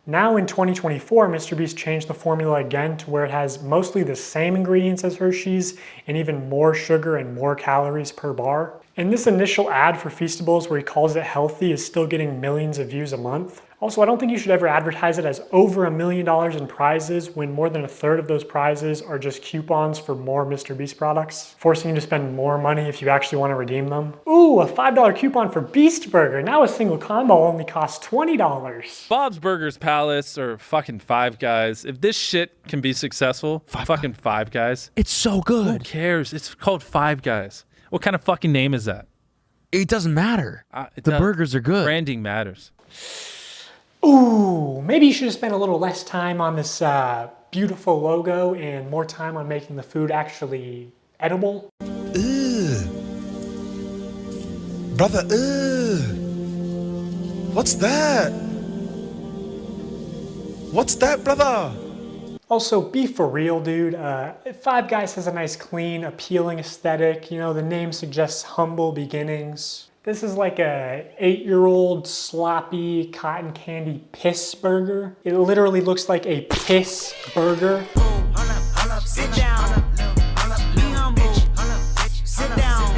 Now in 2024, MrBeast changed the formula again to where it has mostly the same ingredients as Hershey's and even more sugar and more calories per bar. And this initial ad for Feastables where he calls it healthy is still getting millions of views a month. Also, I don't think you should ever advertise it as over $1 million in prizes when more than 1/3 of those prizes are just coupons for more MrBeast products, forcing you to spend more money if you actually want to redeem them. Ooh, a $5 coupon for Beast Burger. Now a single combo only costs $20.
Bob's Burgers Palace or fucking Five Guys. If this shit can be successful, fucking Five Guys.
It's so good.
Who cares? It's called Five Guys. What kind of fucking name is that?
It doesn't matter. The burgers are good.
Branding matters.
Ooh, maybe you should have spent a little less time on this beautiful logo and more time on making the food actually edible.
Brother, what's that? What's that, brother?
Also, be for real, dude. Five Guys has a nice, clean, appealing aesthetic. You know, the name suggests humble beginnings. This is like a 8-year-old sloppy cotton candy piss burger. It literally looks like a piss burger.
Sit down. Be humble. Sit down.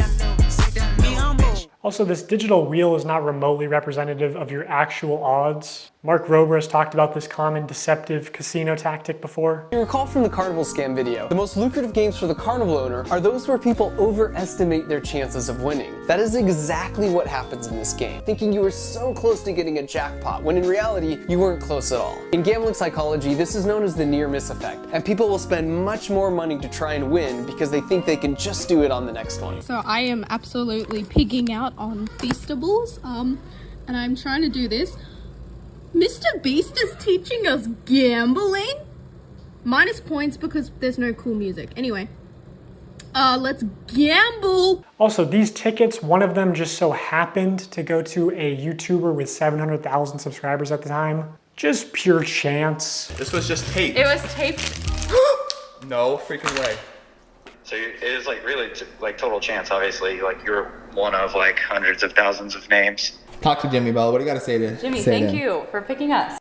Be humble.
Also, this digital wheel is not remotely representative of your actual odds. Mark Rober has talked about this common deceptive casino tactic before.
You recall from the carnival scam video, the most lucrative games for the carnival owner are those where people overestimate their chances of winning. That is exactly what happens in this game, thinking you were so close to getting a jackpot, when in reality, you weren't close at all. In gambling psychology, this is known as the near-miss effect, and people will spend much more money to try and win because they think they can just do it on the next one.
So I am absolutely pigging out on Feastables, and I'm trying to do this. MrBeast is teaching us gambling? Minus points because there's no cool music. Anyway, let's gamble.
Also, these tickets, one of them just so happened to go to a YouTuber with 700,000 subscribers at the time. Just pure chance.
This was just taped.
It was taped.
No freaking way.
So it is like really like total chance, obviously. Like you're one of like hundreds of thousands of names.
Talk to Jimmy, Bella. What do you got to say to
Jimmy,
say
thank
to him?
you for picking us.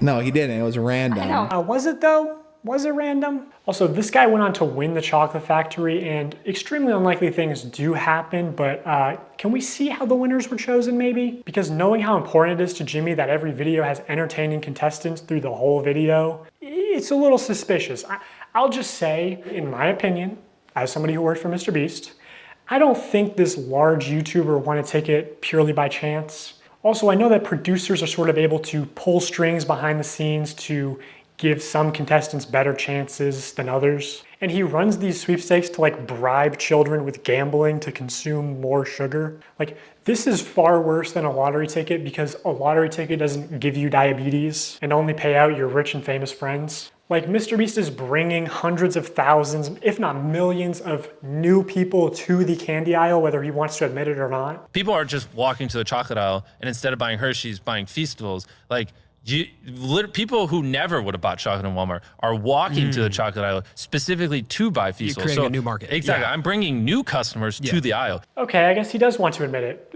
No, he didn't. It was random.
I know.
Was it though? Was it random? Also, this guy went on to win the chocolate factory, and extremely unlikely things do happen, but can we see how the winners were chosen maybe? Because knowing how important it is to Jimmy that every video has entertaining contestants through the whole video, it's a little suspicious. I'll just say, in my opinion, as somebody who worked for MrBeast, I don't think this large YouTuber wanted to take it purely by chance. Also, I know that producers are sort of able to pull strings behind the scenes to give some contestants better chances than others. And he runs these sweepstakes to like bribe children with gambling to consume more sugar. Like, this is far worse than a lottery ticket because a lottery ticket doesn't give you diabetes and only pay out your rich and famous friends. Like, MrBeast is bringing hundreds of thousands, if not millions, of new people to the candy aisle, whether he wants to admit it or not.
People are just walking to the chocolate aisle and instead of buying Hershey's, buying Feastables. Like, people who never would have bought chocolate in Walmart are walking to the chocolate aisle specifically to buy Feastables.
You're creating a new market.
Exactly. Yeah. I'm bringing new customers to the aisle.
Okay, I guess he does want to admit it.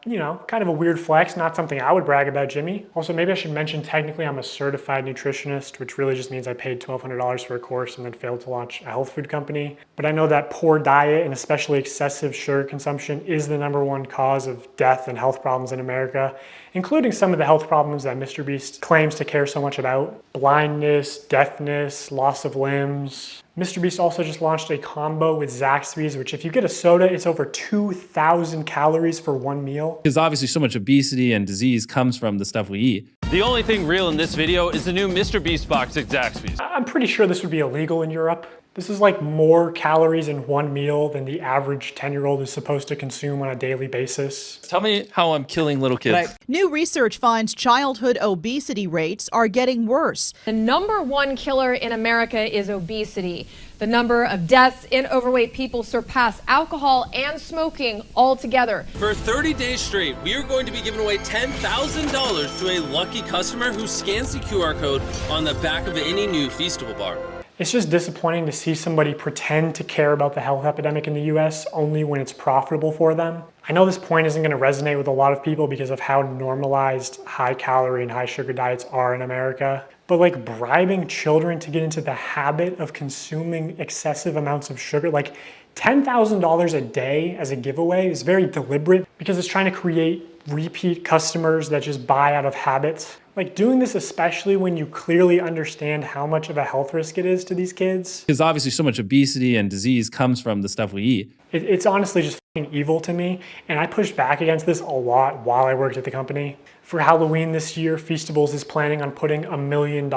You know, kind of a weird flex, not something I would brag about, Jimmy. Also, maybe I should mention technically I'm a certified nutritionist, which really just means I paid $1,200 for a course and then failed to launch a health food company. But I know that poor diet and especially excessive sugar consumption is the #1 cause of death and health problems in America, including some of the health problems that MrBeast claims to care so much about. Blindness, deafness, loss of limbs. MrBeast also just launched a combo with Zaxby's, which if you get a soda, it's over 2,000 calories for one meal.
Because obviously so much obesity and disease comes from the stuff we eat.
The only thing real in this video is the new MrBeast box at Zaxby's.
I'm pretty sure this would be illegal in Europe. This is like more calories in one meal than the average 10-year-old is supposed to consume on a daily basis.
Tell me how I'm killing little kids.
New research finds childhood obesity rates are getting worse.
The #1 killer in America is obesity. The number of deaths in overweight people surpass alcohol and smoking altogether.
For 30 days straight, we are going to be giving away $10,000 to a lucky customer who scans the QR code on the back of any new Feastable bar.
It's just disappointing to see somebody pretend to care about the health epidemic in the US only when it's profitable for them. I know this point isn't going to resonate with a lot of people because of how normalized high calorie and high sugar diets are in America. But like bribing children to get into the habit of consuming excessive amounts of sugar, like $10,000 a day as a giveaway is very deliberate because it's trying to create repeat customers that just buy out of habit. Like doing this, especially when you clearly understand how much of a health risk it is to these kids.
Because obviously so much obesity and disease comes from the stuff we eat.
It's honestly just fucking evil to me. And I pushed back against this a lot while I worked at the company. For Halloween this year, Feastables is planning on putting $1 million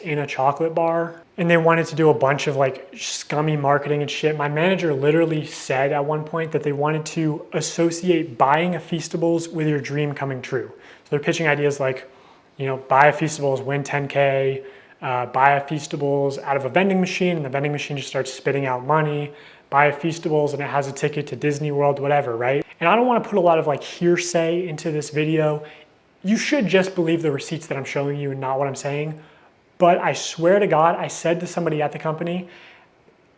in a chocolate bar. And they wanted to do a bunch of like scummy marketing and shit. My manager literally said at one point that they wanted to associate buying a Feastables with your dream coming true. So they're pitching ideas like, you know, buy a Feastables, win 10K, buy a Feastables out of a vending machine and the vending machine just starts spitting out money, buy a Feastables and it has a ticket to Disney World, whatever, right? And I don't want to put a lot of like hearsay into this video. You should just believe the receipts that I'm showing you and not what I'm saying. But I swear to God, I said to somebody at the company,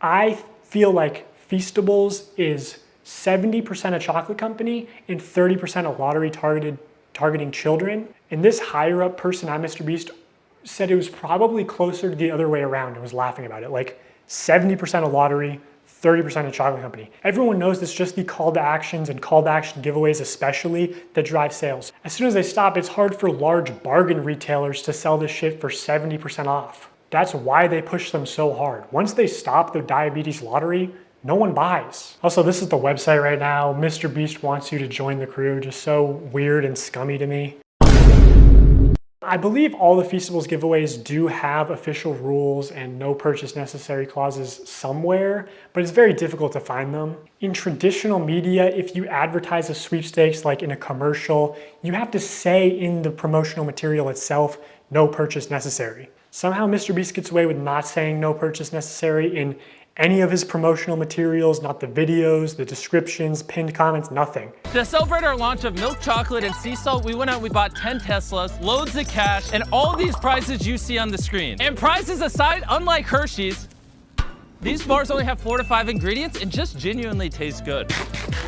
I feel like Feastables is 70% a chocolate company and 30% a lottery targeting children. And this higher up person at MrBeast said it was probably closer to the other way around and was laughing about it. Like 70% a lottery, 30% a chocolate company. Everyone knows it's just the call to actions and call to action giveaways especially that drive sales. As soon as they stop, it's hard for large bargain retailers to sell this shit for 70% off. That's why they push them so hard. Once they stop their diabetes lottery, no one buys. Also, this is the website right now. MrBeast wants you to join the crew. Just so weird and scummy to me. I believe all the Feastables giveaways do have official rules and no purchase necessary clauses somewhere, but it's very difficult to find them. In traditional media, if you advertise a sweepstakes like in a commercial, you have to say in the promotional material itself, no purchase necessary. Somehow MrBeast gets away with not saying no purchase necessary in any of his promotional materials, not the videos, the descriptions, pinned comments, nothing.
To celebrate our launch of milk chocolate and sea salt, we went out and we bought 10 Teslas, loads of cash, and all these prizes you see on the screen. And prizes aside, unlike Hershey's, these bars only have 4 to 5 ingredients and just genuinely taste good.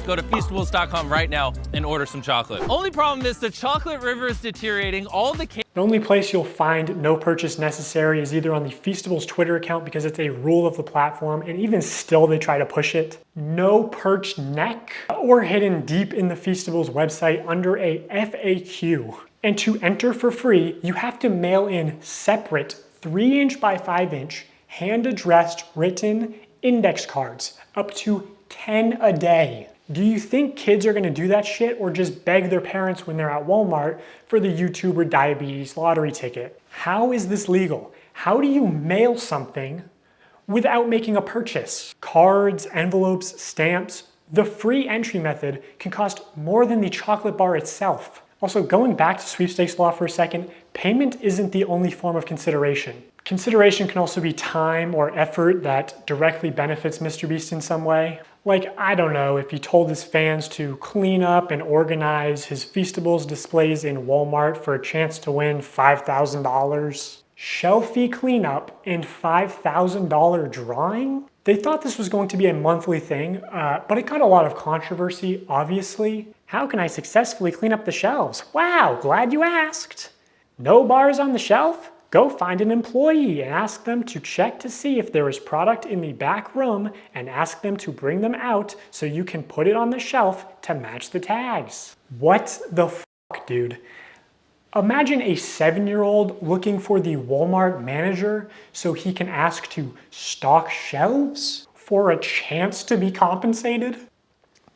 Go to Feastables.com right now and order some chocolate. Only problem is the chocolate river is deteriorating. The
only place you'll find no purchase necessary is either on the Feastables Twitter account because it's a rule of the platform, and even still they try to push it. No perched neck, or hidden deep in the Feastables website under a FAQ. And to enter for free, you have to mail in separate 3" by 5" hand-addressed, written, index cards, up to 10 a day. Do you think kids are gonna do that shit or just beg their parents when they're at Walmart for the YouTuber diabetes lottery ticket? How is this legal? How do you mail something without making a purchase? Cards, envelopes, stamps, the free entry method can cost more than the chocolate bar itself. Also, going back to sweepstakes law for a second, payment isn't the only form of consideration. Consideration can also be time or effort that directly benefits MrBeast in some way. Like, I don't know, if he told his fans to clean up and organize his Feastables displays in Walmart for a chance to win $5,000. Shelfie cleanup and $5,000 drawing? They thought this was going to be a monthly thing, but it got a lot of controversy, obviously. How can I successfully clean up the shelves? Wow, glad you asked. No bars on the shelf? Go find an employee and ask them to check to see if there is product in the back room and ask them to bring them out so you can put it on the shelf to match the tags. What the fuck, dude? Imagine a 7-year-old looking for the Walmart manager so he can ask to stock shelves for a chance to be compensated?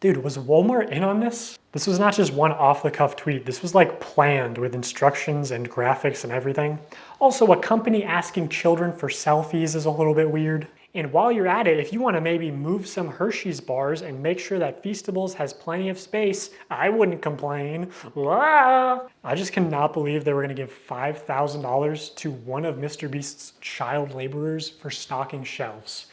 Dude, was Walmart in on this? This was not just one off-the-cuff tweet. This was like planned with instructions and graphics and everything. Also, a company asking children for selfies is a little bit weird. And while you're at it, if you want to maybe move some Hershey's bars and make sure that Feastables has plenty of space, I wouldn't complain. Ah! I just cannot believe they were going to give $5,000 to one of MrBeast's child laborers for stocking shelves.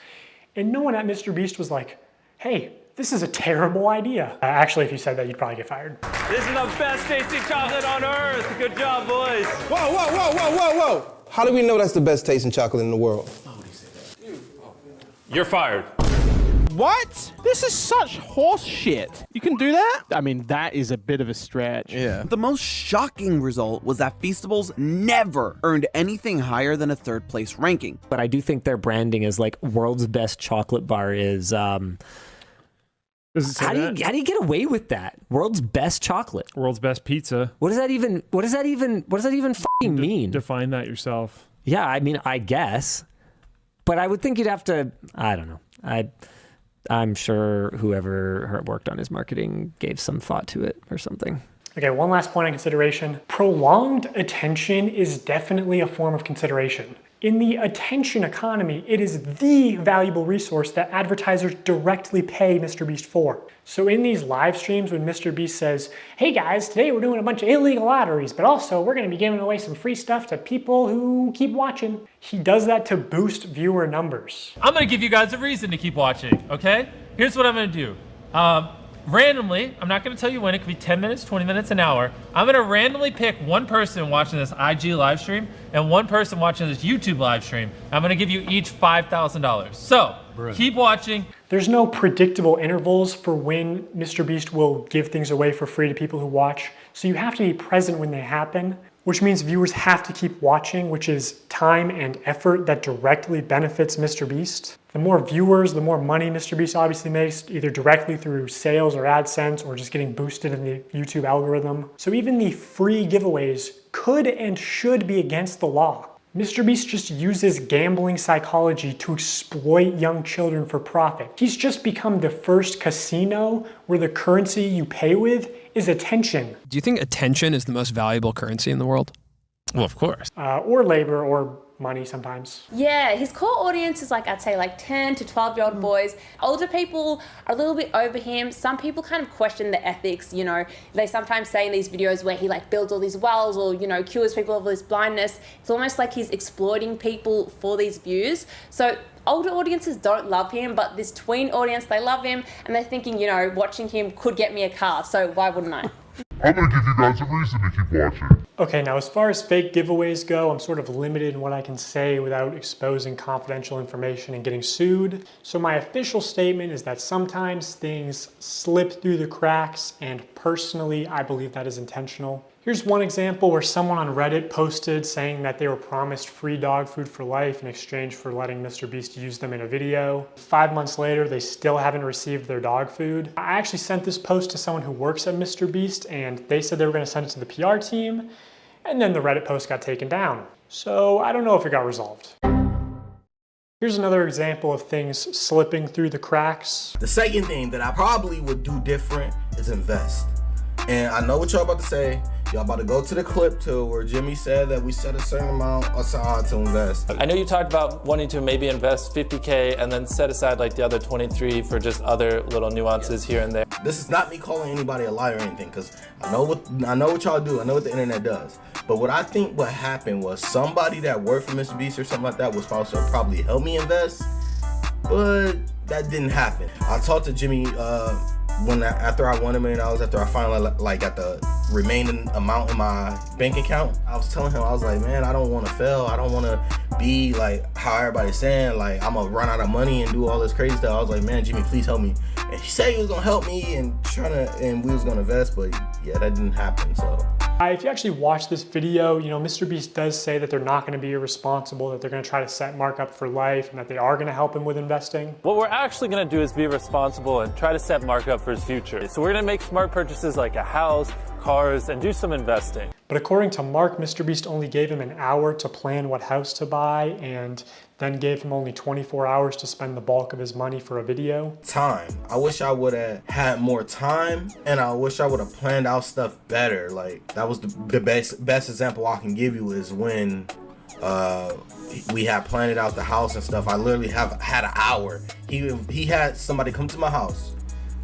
And no one at MrBeast was like, hey, this is a terrible idea. Actually, if you said that, you'd probably get fired.
This is the best tasting chocolate on earth. Good job, boys.
Whoa, whoa, whoa, whoa, whoa, whoa. How do we know that's the best tasting chocolate in the world?
You're fired.
What? This is such horse shit. You can do that? I mean, that is a bit of a stretch.
Yeah.
The most shocking result was that Feastables never earned anything higher than a 3rd place ranking.
But I do think their branding is like world's best chocolate bar is how do you get away with that? World's best chocolate.
World's best pizza.
What does that even fucking mean?
Define that yourself.
Yeah, I mean, I guess. But I would think you'd have to, I don't know. I'm sure whoever worked on his marketing gave some thought to it or something.
Okay, one last point of consideration. Prolonged attention is definitely a form of consideration. In the attention economy, it is the valuable resource that advertisers directly pay MrBeast for. So in these live streams when MrBeast says, hey guys, today we're doing a bunch of illegal lotteries, but also we're gonna be giving away some free stuff to people who keep watching. He does that to boost viewer numbers.
I'm gonna give you guys a reason to keep watching, okay? Here's what I'm gonna do. Randomly, I'm not gonna tell you when, it could be 10 minutes, 20 minutes, an hour. I'm gonna randomly pick one person watching this IG live stream and one person watching this YouTube live stream. I'm gonna give you each $5,000. So, keep watching.
There's no predictable intervals for when MrBeast will give things away for free to people who watch. So you have to be present when they happen, which means viewers have to keep watching, which is time and effort that directly benefits MrBeast. The more viewers, the more money MrBeast obviously makes, either directly through sales or AdSense or just getting boosted in the YouTube algorithm. So even the free giveaways could and should be against the law. MrBeast just uses gambling psychology to exploit young children for profit. He's just become the first casino where the currency you pay with is attention.
Do you think attention is the most valuable currency in the world?
Well, of course.
Or labor or money sometimes.
Yeah, his core audience is like, I'd say like 10 to 12-year-old boys. Older people are a little bit over him. Some people kind of question the ethics, you know. They sometimes say in these videos where he like builds all these wells or, you know, cures people of this blindness. It's almost like he's exploiting people for these views. So older audiences don't love him, but this tween audience, they love him and they're thinking, you know, watching him could get me a car, so why wouldn't I?
I'm gonna give you guys a reason to keep watching.
Okay, now as far as fake giveaways go, I'm sort of limited in what I can say without exposing confidential information and getting sued. So my official statement is that sometimes things slip through the cracks, and personally, I believe that is intentional. Here's one example where someone on Reddit posted saying that they were promised free dog food for life in exchange for letting MrBeast use them in a video. 5 months later, they still haven't received their dog food. I actually sent this post to someone who works at MrBeast, and they said they were gonna send it to the PR team, and then the Reddit post got taken down. So I don't know if it got resolved. Here's another example of things slipping through the cracks.
The second thing that I probably would do different is invest. And I know what y'all about to say. Y'all about to go to the clip too, where Jimmy said that we set a certain amount aside to invest.
I know you talked about wanting to maybe invest 50K and then set aside like the other 23 for just other little nuances here and there.
This is not me calling anybody a liar or anything, because I know what y'all do. I know what the internet does. But what I think what happened was somebody that worked for MrBeast or something like that was supposed to probably help me invest, but that didn't happen. I talked to Jimmy after I won $1 million, after I finally got the remaining amount in my bank account. I was telling him, I was like, man, I don't want to fail. I don't want to be like how everybody's saying, like I'm gonna run out of money and do all this crazy stuff. I was like, man, Jimmy, please help me. And he said he was gonna help me and we was gonna invest, but yeah, that didn't happen. So
if you actually watch this video, you know, MrBeast does say that they're not going to be irresponsible, that they're going to try to set Mark up for life, and that they are going to help him with investing.
What we're actually going to do is be responsible and try to set Mark up for his future. So we're going to make smart purchases like a house, cars, and do some investing.
But according to Mark, MrBeast only gave him an hour to plan what house to buy, and then gave him only 24 hours to spend the bulk of his money for a video.
Time. I wish I would have had more time, and I wish I would have planned out stuff better. Like, that was the best example I can give you is when we had planned out the house and stuff. I literally had an hour. He had somebody come to my house,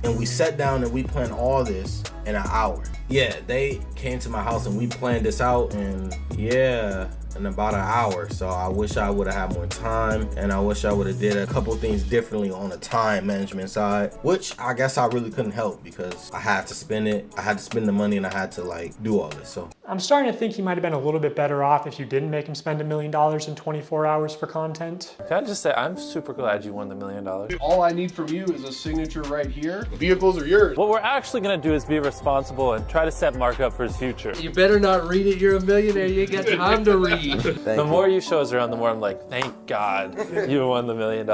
and we sat down and we planned all this in an hour. Yeah, they came to my house and we planned this out, and yeah, in about an hour. So I wish I would have had more time, and I wish I would have did a couple things differently on the time management side, which I guess I really couldn't help because I had to spend it. I had to spend the money and I had to like do all this. So
I'm starting to think he might have been a little bit better off if you didn't make him spend $1 million in 24 hours for content.
Can I just say, I'm super glad you won the $1 million.
All I need from you is a signature right here. The vehicles are yours.
What we're actually going to do is be responsible and try to set Mark up for his future.
You better not read it. You're a millionaire. You ain't got time to read.
The more you show us around, the more I'm like, thank God you won the $1 million.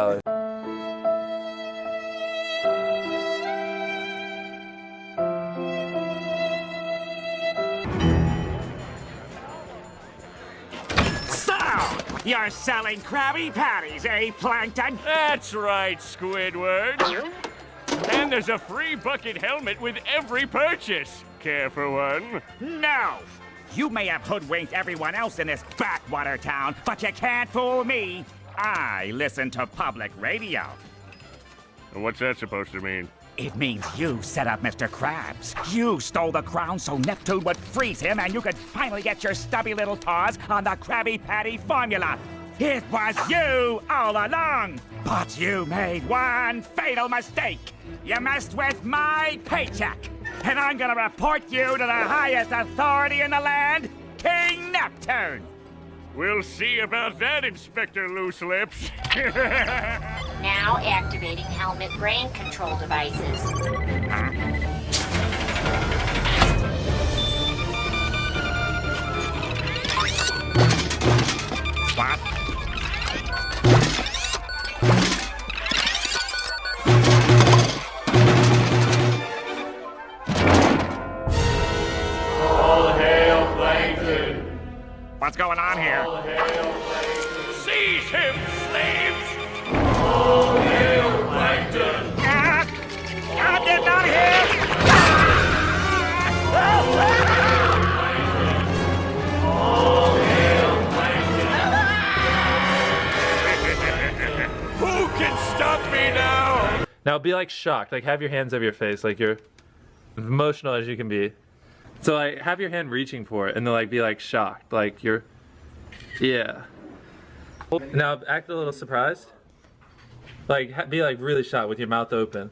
You're selling Krabby Patties, eh, Plankton?
That's right, Squidward. And there's a free bucket helmet with every purchase. Care for one?
No! You may have hoodwinked everyone else in this backwater town, but you can't fool me. I listen to public radio.
And what's that supposed to mean?
It means you set up Mr. Krabs. You stole the crown so Neptune would freeze him and you could finally get your stubby little paws on the Krabby Patty formula. It was you all along. But you made one fatal mistake. You messed with my paycheck. And I'm gonna report you to the highest authority in the land, King Neptune.
We'll see about that, Inspector Loose Lips.
Now activating helmet brain control devices.
What?
All hail Plankton.
What's going on here?
All hail Plankton. Seize him, slaves! All hail Plankton.
Get out of here!
All hail Plankton. Who can stop me now?
Now be like shocked, like have your hands over your face, like you're emotional as you can be. So like have your hand reaching for it and then like be like shocked, like you're, yeah. Now act a little surprised. Like be like really shocked with your mouth open.